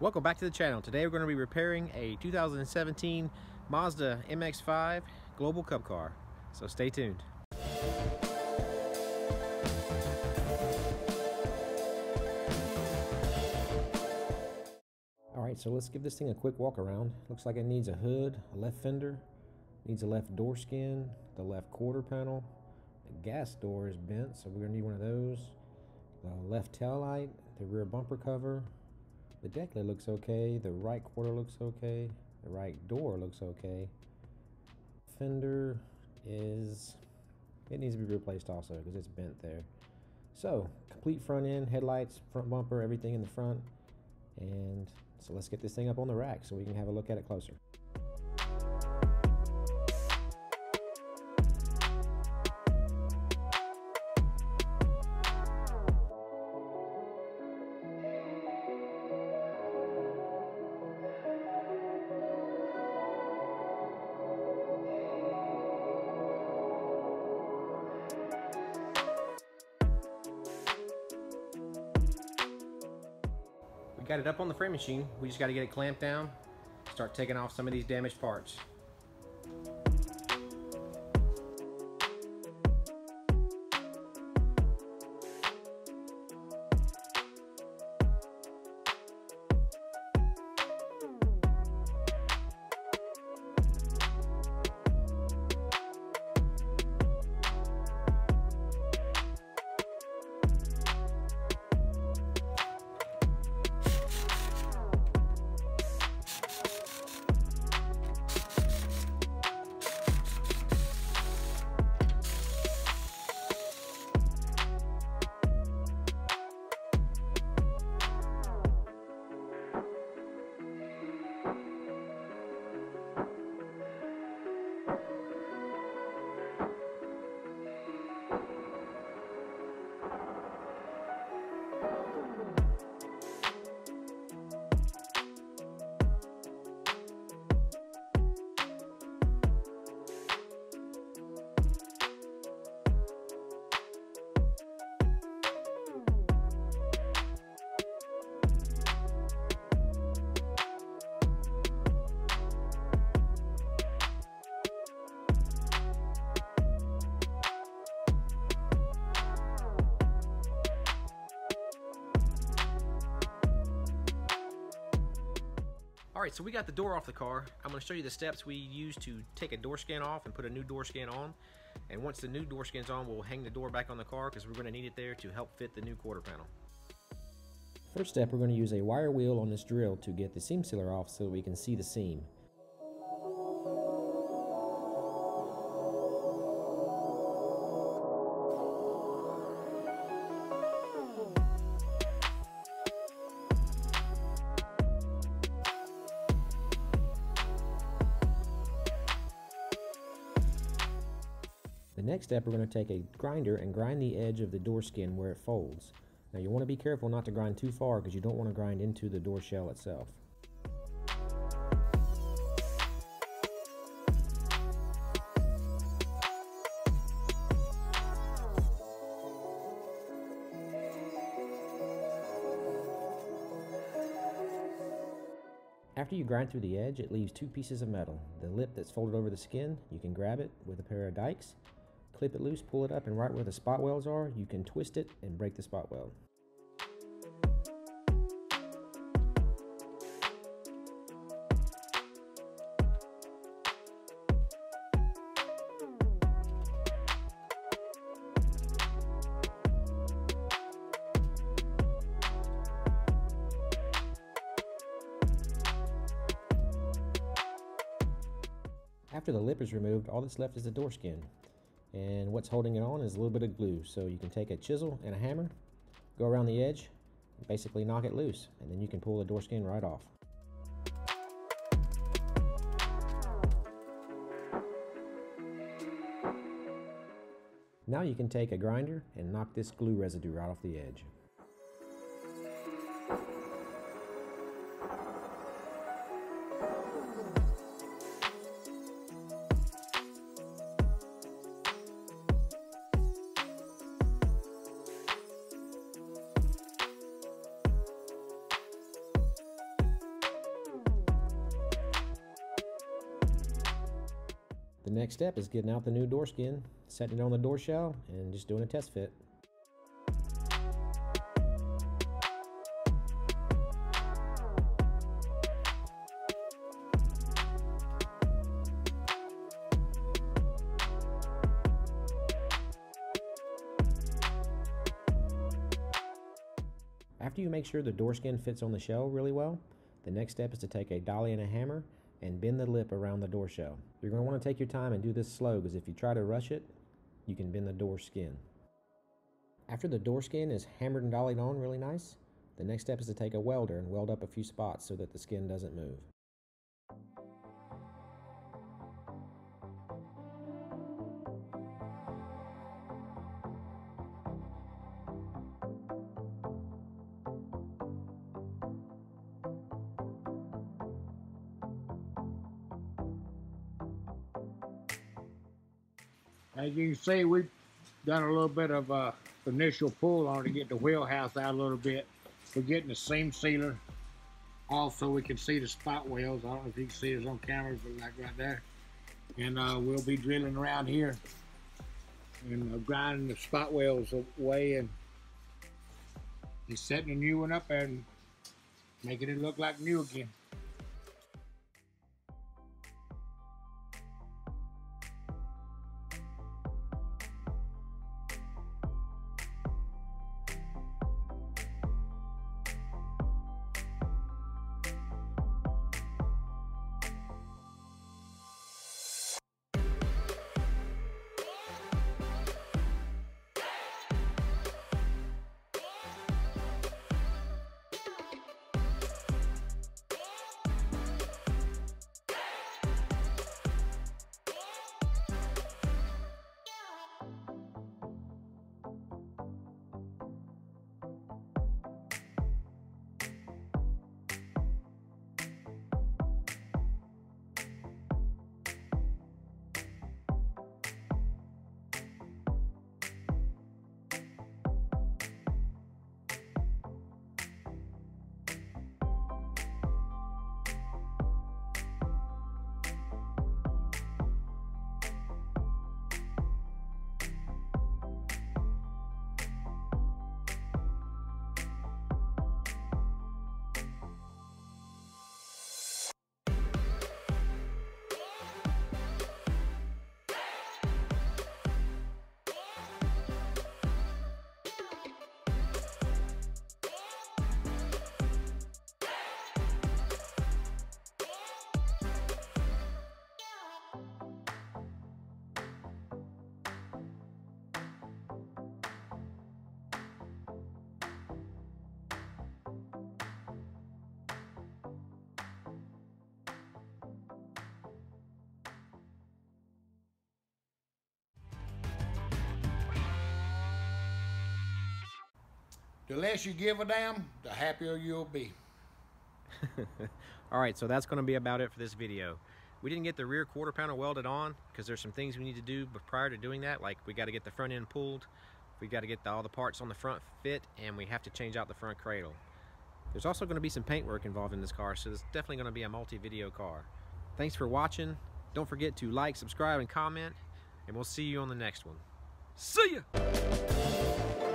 Welcome back to the channel. Today we're going to be repairing a 2017 Mazda MX5 Global Cup car. So stay tuned. Alright, so let's give this thing a quick walk around. Looks like it needs a hood, a left fender, needs a left door skin, the left quarter panel. The gas door is bent, so we're going to need one of those. The left tail light, the rear bumper cover. The deck lid looks okay, the right quarter looks okay, the right door looks okay. Fender it needs to be replaced also because it's bent there. So, complete front end, headlights, front bumper, everything in the front. And so let's get this thing up on the rack so we can have a look at it closer. We got it up on the frame machine. We just got to get it clamped down, start taking off some of these damaged parts. Alright, so we got the door off the car. I'm going to show you the steps we use to take a door skin off and put a new door skin on. And once the new door skin's on, we'll hang the door back on the car because we're going to need it there to help fit the new quarter panel. First step, we're going to use a wire wheel on this drill to get the seam sealer off so that we can see the seam. The next step, we're going to take a grinder and grind the edge of the door skin where it folds. Now you want to be careful not to grind too far because you don't want to grind into the door shell itself. After you grind through the edge, it leaves two pieces of metal. The lip that's folded over the skin, you can grab it with a pair of dikes, clip it loose, pull it up, and right where the spot welds are, you can twist it and break the spot weld. After the lip is removed, all that's left is the door skin. And what's holding it on is a little bit of glue. So you can take a chisel and a hammer, go around the edge, and basically knock it loose, and then you can pull the door skin right off. Now you can take a grinder and knock this glue residue right off the edge. The next step is getting out the new door skin, setting it on the door shell, and just doing a test fit. After you make sure the door skin fits on the shell really well, the next step is to take a dolly and a hammer and bend the lip around the door shell. You're going to want to take your time and do this slow, because if you try to rush it, you can bend the door skin. After the door skin is hammered and dollied on really nice, the next step is to take a welder and weld up a few spots so that the skin doesn't move. As you can see, we've done a little bit of initial pull on it to get the wheelhouse out a little bit. We're getting the seam sealer. Also, we can see the spot welds. I don't know if you can see this on camera, but like right there. And we'll be drilling around here and grinding the spot welds away and setting a new one up there and making it look like new again. The less you give a damn, the happier you'll be. Alright, so that's going to be about it for this video. We didn't get the rear quarter panel welded on because there's some things we need to do prior to doing that. Like, we got to get the front end pulled, we got to get all the parts on the front fit, and we have to change out the front cradle. There's also going to be some paint work involved in this car, so it's definitely going to be a multi-video car. Thanks for watching. Don't forget to like, subscribe, and comment, and we'll see you on the next one. See ya!